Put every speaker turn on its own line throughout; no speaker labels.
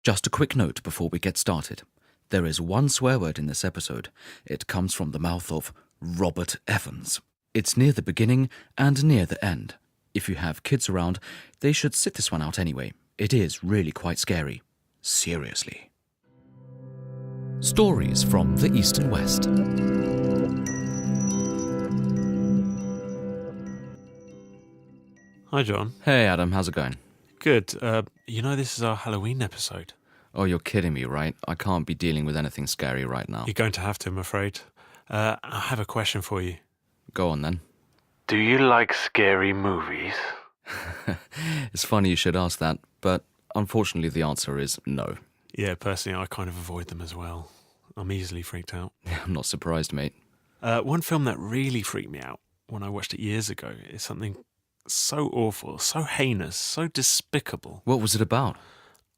Just a quick note before we get started. There is one swear word in this episode. It comes from the mouth of Robert Evans. It's near the beginning and near the end. If you have kids around, they should sit this one out anyway. It is really quite scary. Seriously. Stories from the East and West.
Hi, John.
Hey, Adam. How's it going?
Good. This is our Halloween episode.
Oh, you're kidding me, right? I can't be dealing with anything scary right now.
You're going to have to, I'm afraid. I have a question for you.
Go on, then.
Do you like scary movies?
It's funny you should ask that, but unfortunately the answer is no.
Yeah, personally, I kind of avoid them as well. I'm easily freaked out.
I'm not surprised, mate.
One film that really freaked me out when I watched it years ago is something so awful, so heinous, so despicable.
What was it about?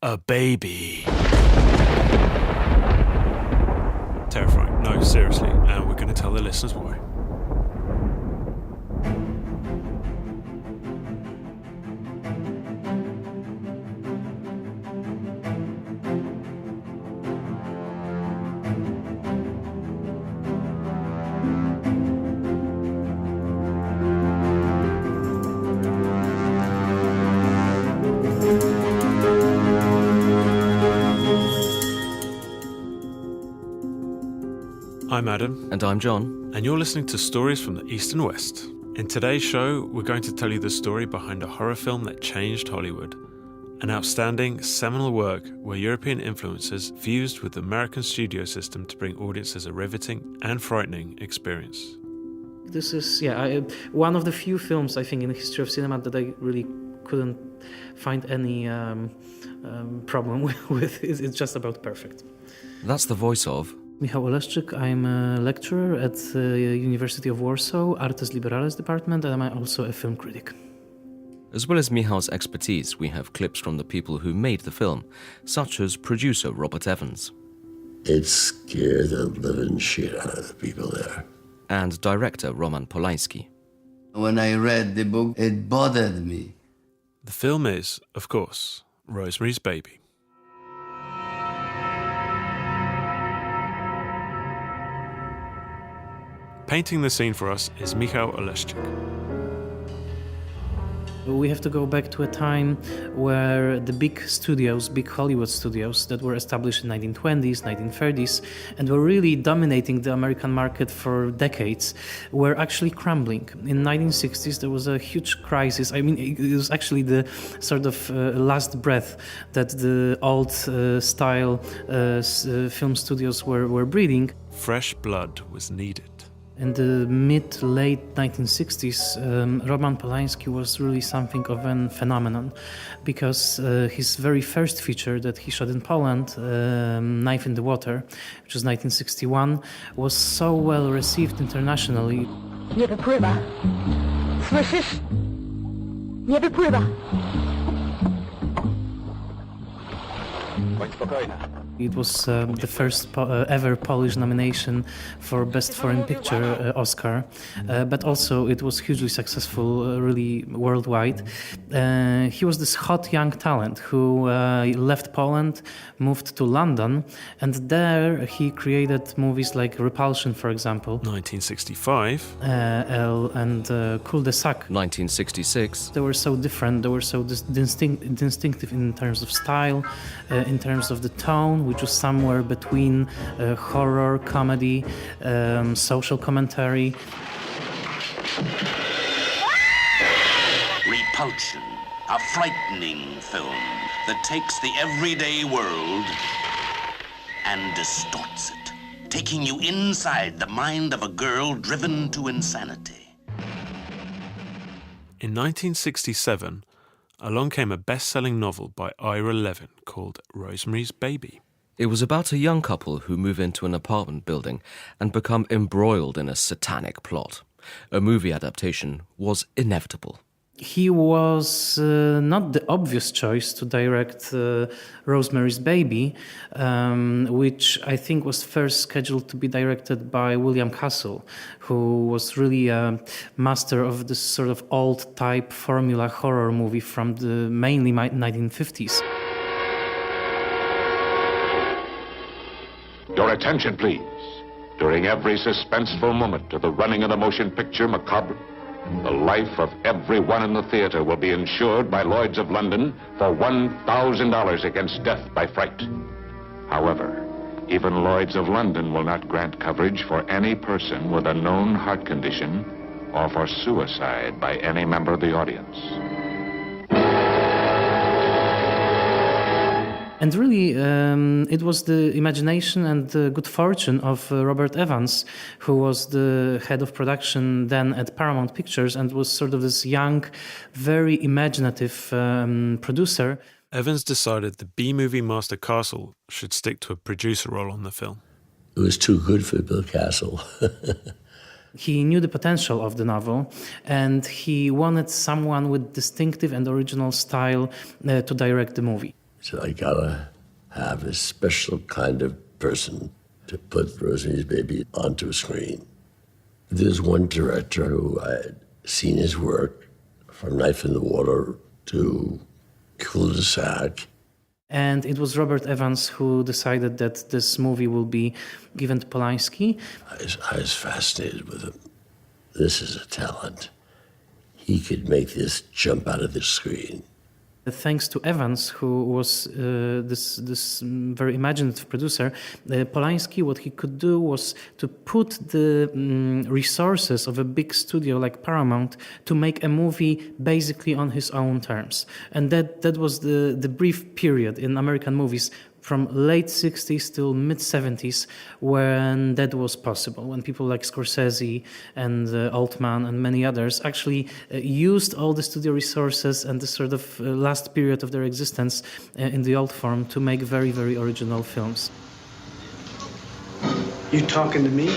A baby. Terrifying. No, seriously. And we're going to tell the listeners why. I'm Adam.
And I'm John.
And you're listening to Stories from the East and West. In today's show, we're going to tell you the story behind a horror film that changed Hollywood. An outstanding, seminal work where European influences fused with the American studio system to bring audiences a riveting and frightening experience.
This is, one of the few films, I think, in the history of cinema that I really couldn't find any problem with. It's just about perfect.
That's the voice of
Michał Oleszczyk. I'm a lecturer at the University of Warsaw, Artes Liberales department, and I'm also a film critic.
As well as Michal's expertise, we have clips from the people who made the film, such as producer Robert Evans.
It scared the living shit out of the people there.
And director Roman Polanski.
When I read the book, it bothered me.
The film is, of course, Rosemary's Baby. Painting the scene for us is Michał Oleszczyk.
We have to go back to a time where the big Hollywood studios that were established in the 1920s, 1930s, and were really dominating the American market for decades, were actually crumbling. In the 1960s, there was a huge crisis. I mean, it was actually the sort of last breath that the old style film studios were breeding.
Fresh blood was needed.
In the mid-late 1960s, Roman Polanski was really something of a phenomenon because his very first feature that he shot in Poland, Knife in the Water, which was 1961, was so well received internationally.
Nie wypływa. Słyszysz? Nie wypływa.
Bądź spokojna.
It was the first ever Polish nomination for Best Foreign Picture Oscar, but also it was hugely successful, really worldwide. He was this hot young talent who left Poland, moved to London, and there he created movies like Repulsion, for example.
1965.
And Cul-de-sac.
1966.
They were so different, they were so distinctive in terms of style, in terms of the tone, which was somewhere between horror, comedy, social commentary.
Repulsion, a frightening film that takes the everyday world and distorts it, taking you inside the mind of a girl driven to insanity.
In 1967, along came a best-selling novel by Ira Levin called Rosemary's Baby.
It was about a young couple who move into an apartment building and become embroiled in a satanic plot. A movie adaptation was inevitable.
He was not the obvious choice to direct Rosemary's Baby, which I think was first scheduled to be directed by William Castle, who was really a master of this sort of old-type formula horror movie from the mainly 1950s.
Your attention, please. During every suspenseful moment of the running of the motion picture macabre, the life of everyone in the theater will be insured by Lloyd's of London for $1,000 against death by fright. However, even Lloyd's of London will not grant coverage for any person with a known heart condition or for suicide by any member of the audience.
And really, it was the imagination and the good fortune of Robert Evans, who was the head of production then at Paramount Pictures and was sort of this young, very imaginative producer.
Evans decided the B-movie master Castle should stick to a producer role on the film.
It was too good for Bill Castle.
He knew the potential of the novel, and he wanted someone with distinctive and original style to direct the movie.
So I gotta have a special kind of person to put Rosemary's Baby onto a screen. There's one director who I had seen his work, from Knife in the Water to Cul-de-sac.
And it was Robert Evans who decided that this movie will be given to Polanski.
I was fascinated with him. This is a talent. He could make this jump out of the screen.
Thanks to Evans, who was this very imaginative producer, Polanski, what he could do was to put the resources of a big studio like Paramount to make a movie basically on his own terms. And that was the brief period in American movies from late 60s till mid-70s when that was possible, when people like Scorsese and Altman and many others actually used all the studio resources and the sort of last period of their existence in the old form to make very, very original films.
You talking to me?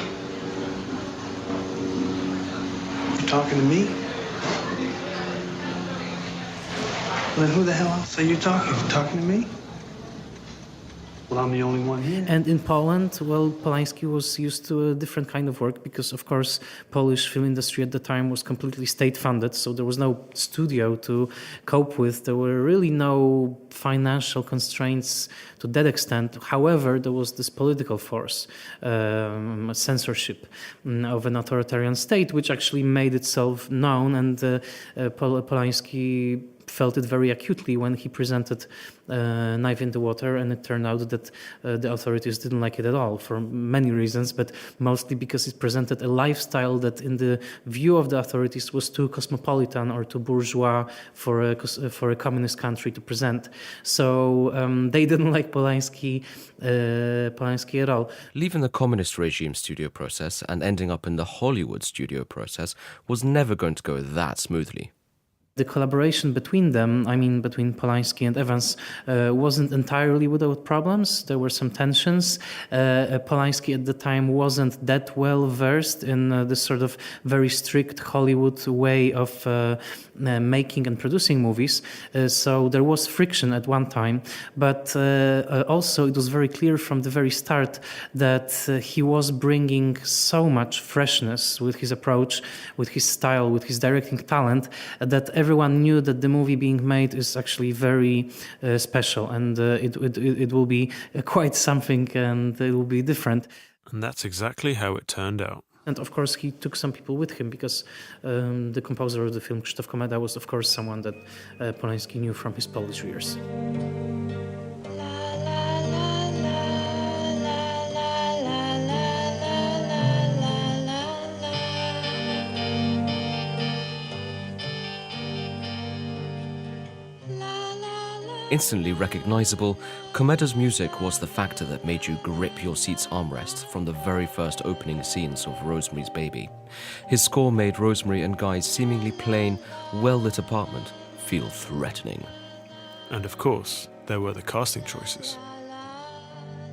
You talking to me? Well, then who the hell else are you talking? You talking to me? Well, I'm the only one here.
And in Poland, well, Polanski was used to a different kind of work because, of course, Polish film industry at the time was completely state-funded, so there was no studio to cope with. There were really no financial constraints to that extent. However, there was this political force, censorship of an authoritarian state, which actually made itself known, and Polanski felt it very acutely when he presented Knife in the Water, and it turned out that the authorities didn't like it at all for many reasons, but mostly because it presented a lifestyle that in the view of the authorities was too cosmopolitan or too bourgeois for a communist country to present. So they didn't like Polanski at all.
Leaving the communist regime studio process and ending up in the Hollywood studio process was never going to go that smoothly.
The collaboration between them, between Polanski and Evans, wasn't entirely without problems. There were some tensions. Polanski at the time wasn't that well versed in this sort of very strict Hollywood way of making and producing movies. So there was friction at one time. But also it was very clear from the very start that he was bringing so much freshness with his approach, with his style, with his directing talent, that everyone knew that the movie being made is actually very special, and it will be quite something, and it will be different.
And that's exactly how it turned out.
And of course, he took some people with him because the composer of the film, Krzysztof Komeda, was of course someone that Polanski knew from his Polish years.
Instantly recognizable, Komeda's music was the factor that made you grip your seat's armrest from the very first opening scenes of Rosemary's Baby. His score made Rosemary and Guy's seemingly plain, well-lit apartment feel threatening.
And of course, there were the casting choices.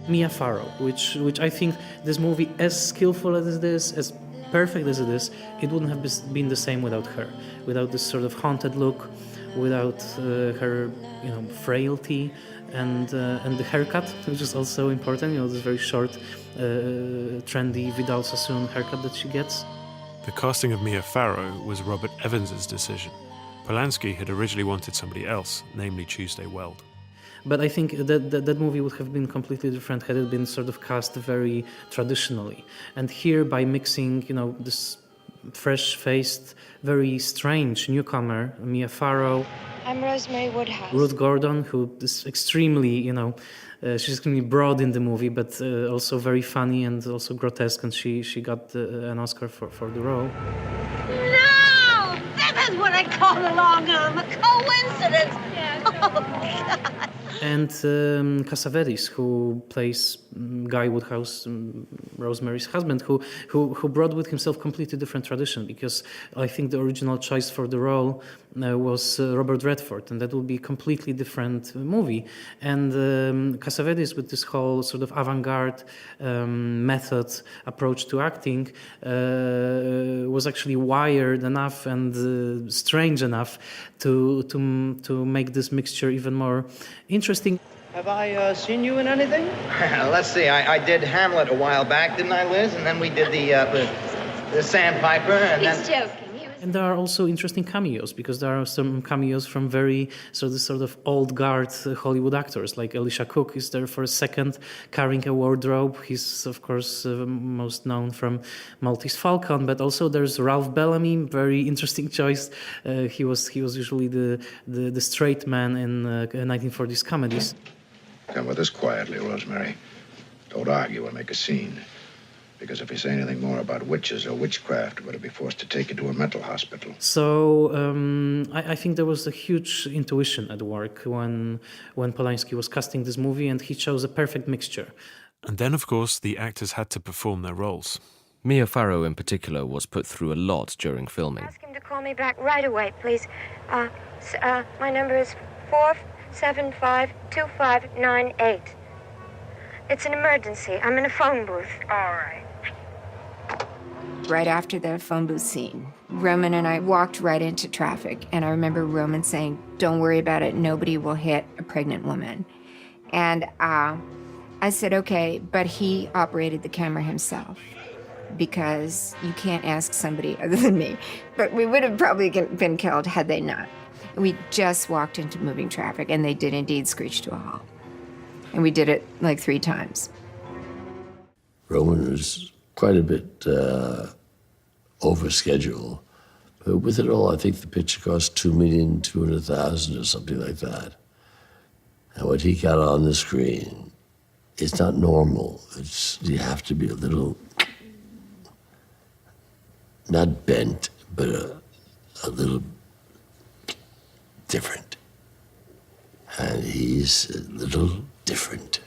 Mia Farrow, which I think this movie, as skillful as it is, as perfect as it is, it wouldn't have been the same without her, without this sort of haunted look, without her, frailty, and the haircut, which is also important. This very short, trendy Vidal Sassoon haircut that she gets.
The casting of Mia Farrow was Robert Evans's decision. Polanski had originally wanted somebody else, namely Tuesday Weld.
But I think that movie would have been completely different had it been sort of cast very traditionally. And here, by mixing, this fresh-faced, very strange newcomer, Mia Farrow,
I'm Rosemary Woodhouse.
Ruth Gordon, who is extremely, she's extremely broad in the movie, but also very funny and also grotesque, and she got an Oscar for the role.
No! This is what I call a long-arm, a coincidence. Oh, God.
And Cassavetes, who plays Guy Woodhouse, Rosemary's husband, who brought with himself completely different tradition, because I think the original choice for the role was Robert Redford, and that will be a completely different movie. And Cassavetes, with this whole sort of avant-garde method approach to acting, was actually wired enough and strange enough to make this mixture even more interesting.
Have I seen you in anything? Let's see. I did Hamlet a while back, didn't I, Liz? And then we did the Sandpiper, and
He's
then...
joking.
And there are also interesting cameos, because there are some cameos from very sort of old guard Hollywood actors, like Elisha Cook is there for a second, carrying a wardrobe. He's, of course, most known from Maltese Falcon, but also there's Ralph Bellamy, very interesting choice. He was usually the straight man in 1940s comedies.
Come with us quietly, Rosemary. Don't argue or make a scene. Because if you say anything more about witches or witchcraft, we're going to be forced to take you to a mental hospital.
So I think there was a huge intuition at work when Polanski was casting this movie, and he chose a perfect mixture.
And then, of course, the actors had to perform their roles.
Mia Farrow, in particular, was put through a lot during filming.
Ask him to call me back right away, please. My number is 475-2598. It's an emergency. I'm in a phone booth. All right.
Right after the phone booth scene, Roman and I walked right into traffic, and I remember Roman saying, "Don't worry about it, nobody will hit a pregnant woman." And I said, okay, but he operated the camera himself, because you can't ask somebody other than me. But we would have probably been killed had they not. We just walked into moving traffic, and they did indeed screech to a halt. And we did it like 3 times.
Roman was quite a bit over schedule. But with it all, I think the picture cost $2,200,000 or something like that. And what he got on the screen, it's not normal. You have to be a little, not bent, but a little different. And he's a little different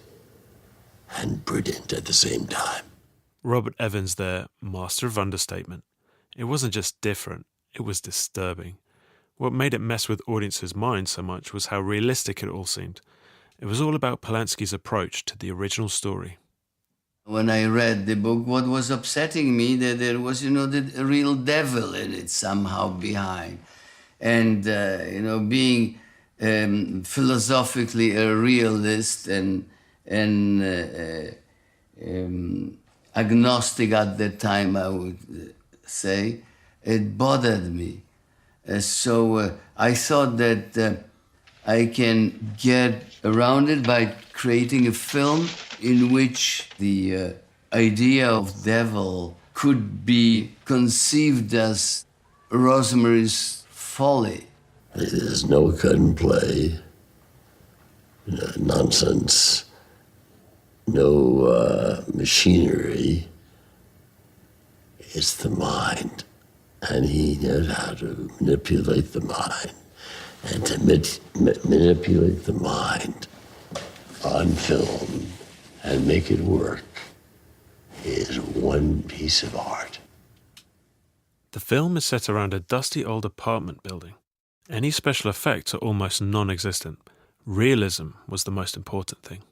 and brilliant at the same time.
Robert Evans there, master of understatement. It wasn't just different, it was disturbing. What made it mess with audiences' minds so much was how realistic it all seemed. It was all about Polanski's approach to the original story.
When I read the book, what was upsetting me, that there was, the real devil in it somehow behind. And, being philosophically a realist and agnostic at the time, I would say, it bothered me. So I thought that I can get around it by creating a film in which the idea of devil could be conceived as Rosemary's folly.
There's no cut and play, nonsense, no machinery. It's the mind. And he knows how to manipulate the mind. And to manipulate the mind on film and make it work is one piece of art.
The film is set around a dusty old apartment building. Any special effects are almost non-existent. Realism was the most important thing.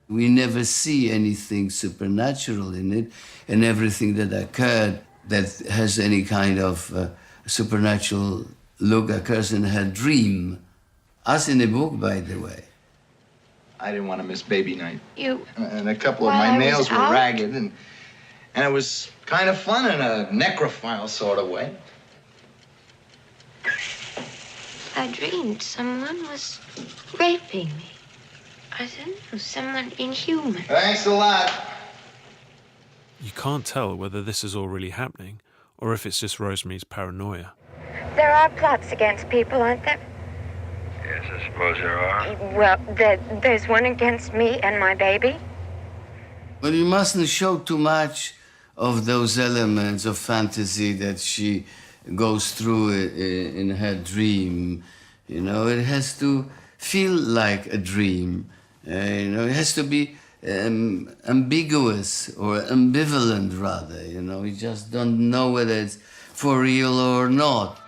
We never see anything supernatural in it, and everything that occurred that has any kind of supernatural look occurs in her dream. As in the book, by the way.
I didn't want to miss baby night.
You...
And a couple of
While
my
I was
nails were
out?
ragged, and it was kind of fun in a necrophile sort of way.
I dreamed someone was raping me. I don't know, someone inhuman.
Thanks a lot.
You can't tell whether this is all really happening or if it's just Rosemary's paranoia.
There are plots against people, aren't there?
Yes, I suppose there are.
Well, there's one against me and my baby.
Well, you mustn't show too much of those elements of fantasy that she goes through in her dream. You know, it has to feel like a dream. You know, it has to be ambiguous or ambivalent, rather. You know, you just don't know whether it's for real or not.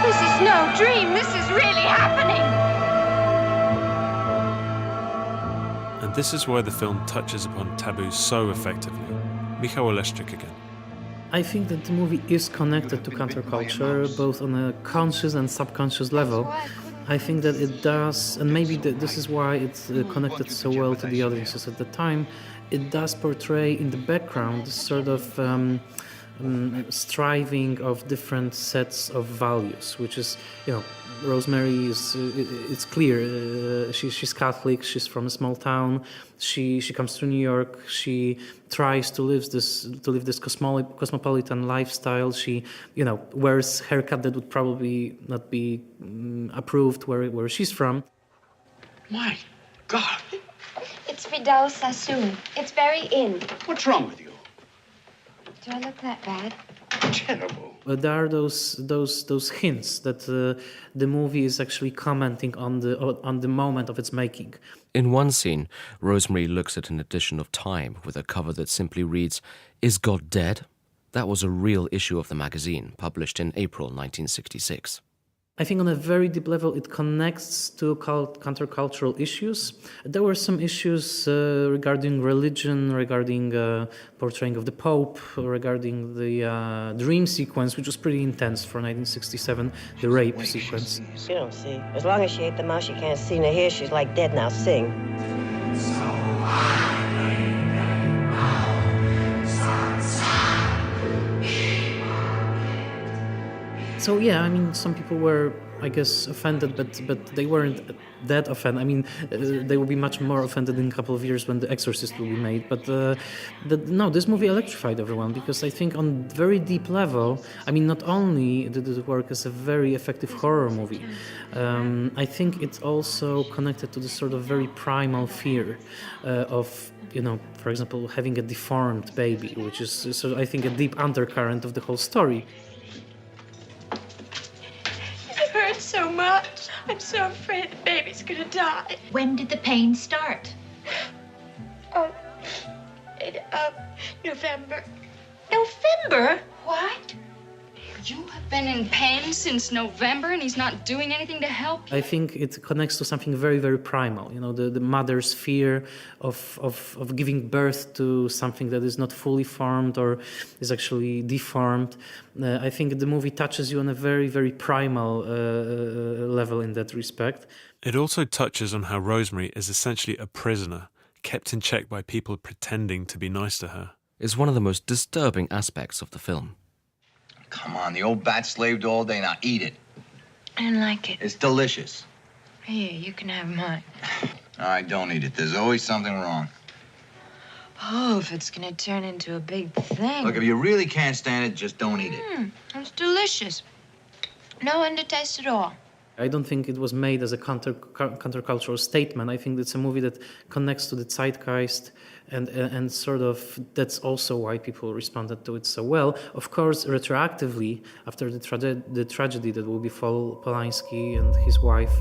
This is no dream. This is really happening.
And this is why the film touches upon taboos so effectively. Michał Oleszczyk again.
I think that the movie is connected to counterculture, both on a conscious and subconscious level. I think that it does, and maybe this is why it's connected so well to the audiences at the time. It does portray in the background this sort of striving of different sets of values, which is, you know, Rosemary is, it's clear, she's Catholic, she's from a small town, she comes to New York, she tries to live this cosmopolitan lifestyle. She, you know, wears haircut that would probably not be approved where she's from.
My God.
It's Vidal Sassoon. It's very in.
What's wrong with you?
Do I look that bad?
Terrible.
There are those hints that the movie is actually commenting on the moment of its making.
In one scene, Rosemary looks at an edition of Time with a cover that simply reads, "Is God dead?" That was a real issue of the magazine, published in April 1966.
I think on a very deep level it connects to countercultural issues. There were some issues regarding religion, regarding portraying of the Pope, regarding the dream sequence, which was pretty intense for 1967, the rape sequence.
You don't see. As long as she ate the mouse, she can't see nor hear. She's like dead now. Sing.
So yeah, I mean, some people were, I guess, offended, but they weren't that offended. I mean, they will be much more offended in a couple of years when The Exorcist will be made. But no, this movie electrified everyone because I think on very deep level, I mean, not only did it work as a very effective horror movie, I think it's also connected to this sort of very primal fear of, you know, for example, having a deformed baby, which is, so I think, a deep undercurrent of the whole story.
It hurts so much. I'm so afraid the baby's gonna die.
When did the pain start?
November.
November?
What? You have been in pain since November and he's not doing anything to help?
I think it connects to something very, very primal. You know, the mother's fear of giving birth to something that is not fully formed or is actually deformed. I think the movie touches you on a very, very primal level in that respect.
It also touches on how Rosemary is essentially a prisoner, kept in check by people pretending to be nice to her.
It's one of the most disturbing aspects of the film.
Come on, the old bat slaved all day. Now eat it.
I don't like it.
It's delicious.
Here, you can have mine.
All right, don't eat it. There's always something wrong.
Oh, if it's gonna turn into a big thing.
Look, if you really can't stand it, just don't eat it.
It's delicious. No undertaste at all.
I don't think it was made as a countercultural statement. I think it's a movie that connects to the zeitgeist, and sort of that's also why people responded to it so well. Of course, retroactively, after the tragedy that will befall Polanski and his wife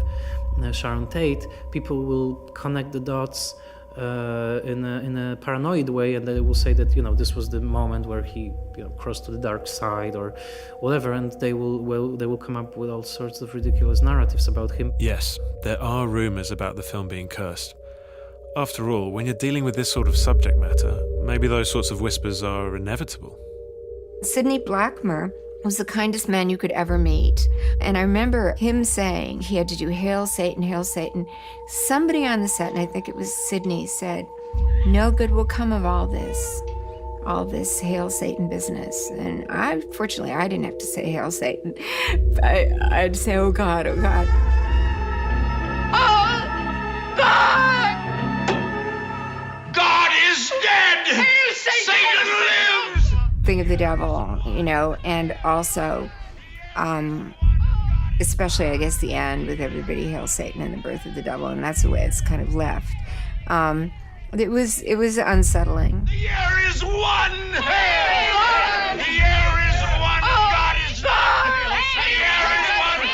Sharon Tate, people will connect the dots in a paranoid way, and they will say that, you know, this was the moment where he, you know, crossed to the dark side or whatever, and they will come up with all sorts of ridiculous narratives about him.
Yes, there are rumours about the film being cursed. After all, when you're dealing with this sort of subject matter, maybe those sorts of whispers are inevitable.
Sidney Blackmer was the kindest man you could ever meet. And I remember him saying he had to do Hail Satan, Hail Satan. Somebody on the set, and I think it was Sidney, said, no good will come of all this Hail Satan business. And fortunately, I didn't have to say Hail Satan. I had to say, oh God, oh God.
Oh!
something of the devil, and also, especially, I guess, the end with everybody hail Satan and the birth of the devil, and that's the way it's kind of left. It was unsettling.
The air is one! Hey! The air is one! God is one! The air is
one!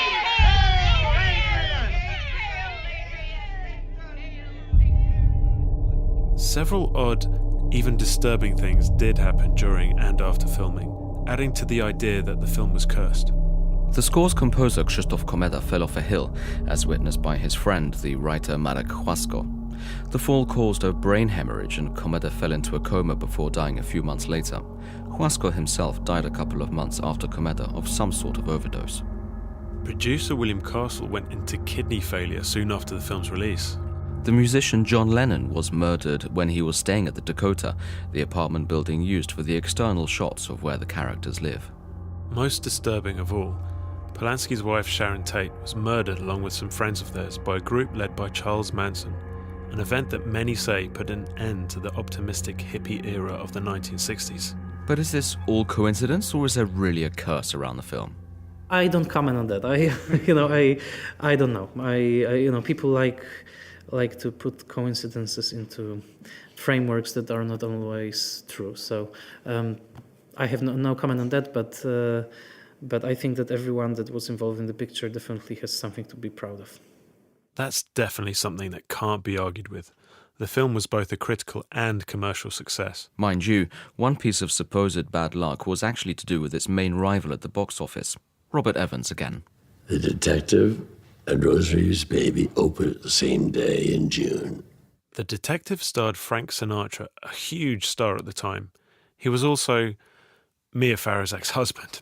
Several odd, even disturbing things did happen during and after filming, adding to the idea that the film was cursed.
The score's composer Krzysztof Komeda fell off a hill, as witnessed by his friend, the writer Marek Chłasko. The fall caused a brain hemorrhage and Komeda fell into a coma before dying a few months later. Chłasko himself died a couple of months after Komeda of some sort of overdose.
Producer William Castle went into kidney failure soon after the film's release.
The musician John Lennon was murdered when he was staying at the Dakota, the apartment building used for the external shots of where the characters live.
Most disturbing of all, Polanski's wife Sharon Tate was murdered along with some friends of theirs by a group led by Charles Manson, an event that many say put an end to the optimistic hippie era of the 1960s.
But is this all coincidence, or is there really a curse around the film?
I don't comment on that. I don't know. People like to put coincidences into frameworks that are not always true. So I have no comment on that, but I think that everyone that was involved in the picture definitely has something to be proud of.
That's definitely something that can't be argued with. The film was both a critical and commercial success.
Mind you, one piece of supposed bad luck was actually to do with its main rival at the box office, Robert Evans again.
The Detective and Rosemary's Baby opened the same day in June.
The Detective starred Frank Sinatra, a huge star at the time. He was also Mia Farrow's ex-husband.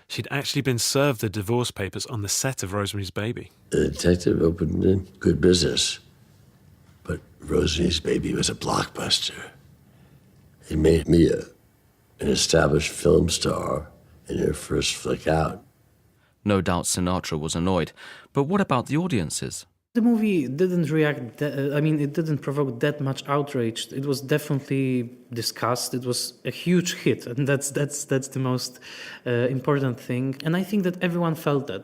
She'd actually been served the divorce papers on the set of Rosemary's Baby.
The Detective opened in good business, but Rosemary's Baby was a blockbuster. It made Mia an established film star in her first flick out.
No doubt Sinatra was annoyed, but what about the audiences?
The movie didn't react, it didn't provoke that much outrage. It was definitely discussed. It was a huge hit, and that's the most important thing. And I think that everyone felt that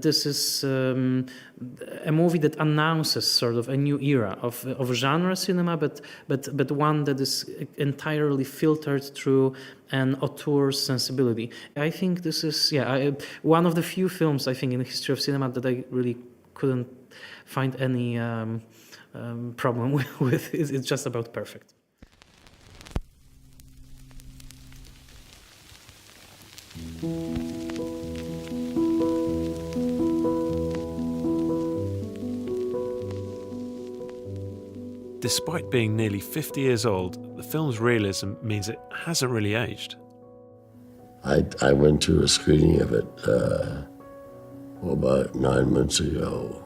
this is a movie that announces sort of a new era of genre cinema, but one that is entirely filtered through an auteur sensibility. I think this is one of the few films I think in the history of cinema that I really couldn't find any problem with. It's just about perfect.
Despite being nearly 50 years old, the film's realism means it hasn't really aged.
I went to a screening of it about 9 months ago.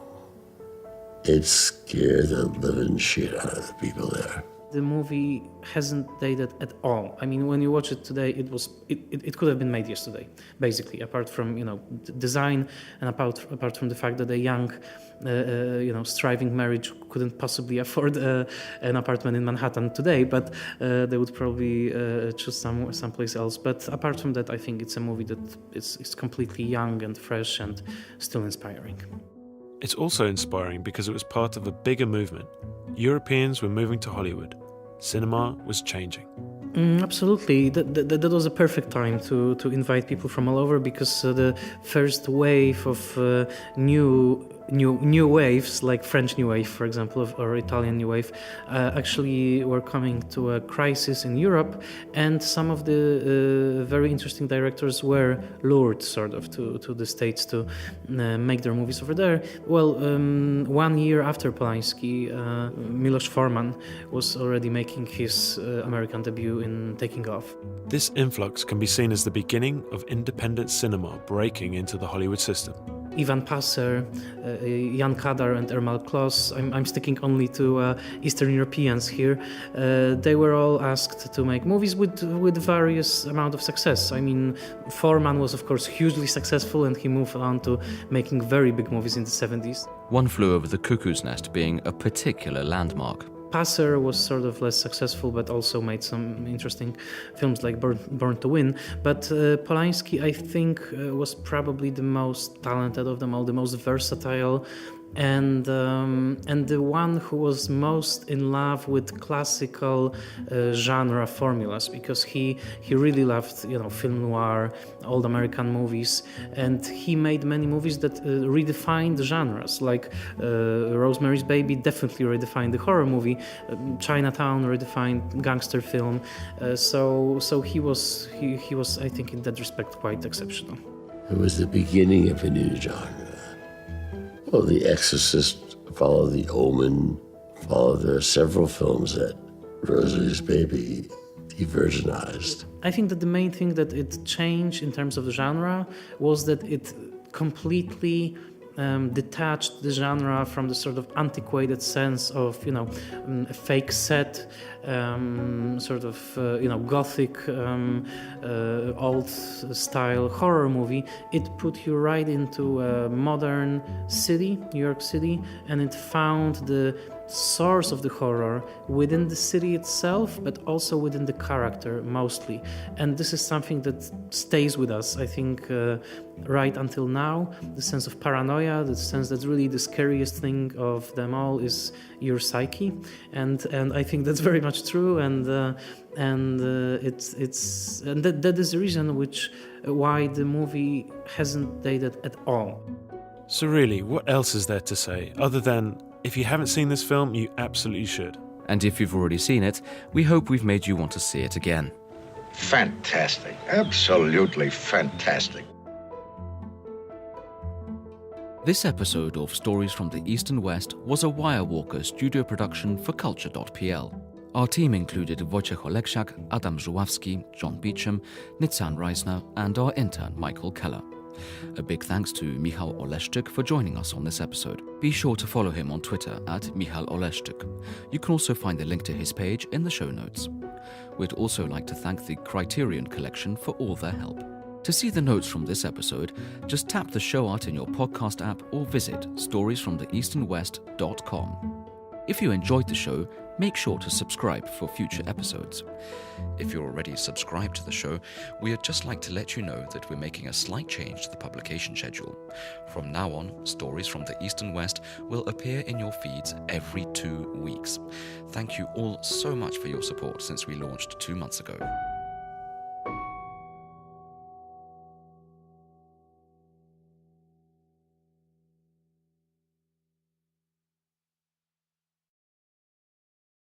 It scared the living shit out of the people there.
The movie hasn't dated at all. I mean, when you watch it today, it could have been made yesterday, basically. Apart from design and apart from the fact that a young, striving marriage couldn't possibly afford an apartment in Manhattan today, but they would probably choose someplace else. But apart from that, I think it's a movie that is completely young and fresh and still inspiring.
It's also inspiring because it was part of a bigger movement. Europeans were moving to Hollywood. Cinema was changing.
Absolutely. That was a perfect time to invite people from all over, because the first wave of new waves, like French New Wave, for example, or Italian New Wave, actually were coming to a crisis in Europe, and some of the very interesting directors were lured sort of to the States to make their movies over there. Well, 1 year after Polanski, Miloš Forman was already making his American debut in Taking Off.
This influx can be seen as the beginning of independent cinema breaking into the Hollywood system.
Ivan Passer, Jan Kadar and Ermal Klos, I'm sticking only to Eastern Europeans here, they were all asked to make movies with various amount of success. I mean, Forman was of course hugely successful, and he moved on to making very big movies in the 70s.
One Flew Over the Cuckoo's Nest being a particular landmark.
Passer was sort of less successful, but also made some interesting films like Born to Win. But Polanski, I think, was probably the most talented of them all, the most versatile, and the one who was most in love with classical genre formulas, because he really loved film noir, old American movies, and he made many movies that redefined genres. Like Rosemary's Baby definitely redefined the horror movie. Chinatown redefined gangster film. So he was I think in that respect quite exceptional.
It was the beginning of a new genre. Well, The Exorcist followed The Omen, there are several films that Rosemary's Baby de-virginized.
I think that the main thing that it changed in terms of the genre was that it completely detached the genre from the sort of antiquated sense of a fake set, sort of gothic old style horror movie. It put you right into a modern city, New York City, and it found the source of the horror within the city itself, but also within the character mostly. And this is something that stays with us, I think, right until now. The sense of paranoia, the sense that really the scariest thing of them all is your psyche, and I think that's very much true. And that is the reason why the movie hasn't dated at all.
So really, what else is there to say other than, if you haven't seen this film, you absolutely should.
And if you've already seen it, we hope we've made you want to see it again.
Fantastic. Absolutely fantastic.
This episode of Stories from the East and West was a Wirewalker studio production for Culture.pl. Our team included Wojciech Oleszczyk, Adam Żuławski, John Beecham, Nitzan Reisner, and our intern Michael Keller. A big thanks to Michał Oleszczyk for joining us on this episode. Be sure to follow him on Twitter at Michał Oleszczyk. You can also find the link to his page in the show notes. We'd also like to thank the Criterion Collection for all their help. To see the notes from this episode, just tap the show art in your podcast app or visit storiesfromtheeastandwest.com. If you enjoyed the show, make sure to subscribe for future episodes. If you're already subscribed to the show, we'd just like to let you know that we're making a slight change to the publication schedule. From now on, Stories from the East and West will appear in your feeds every 2 weeks. Thank you all so much for your support since we launched 2 months ago.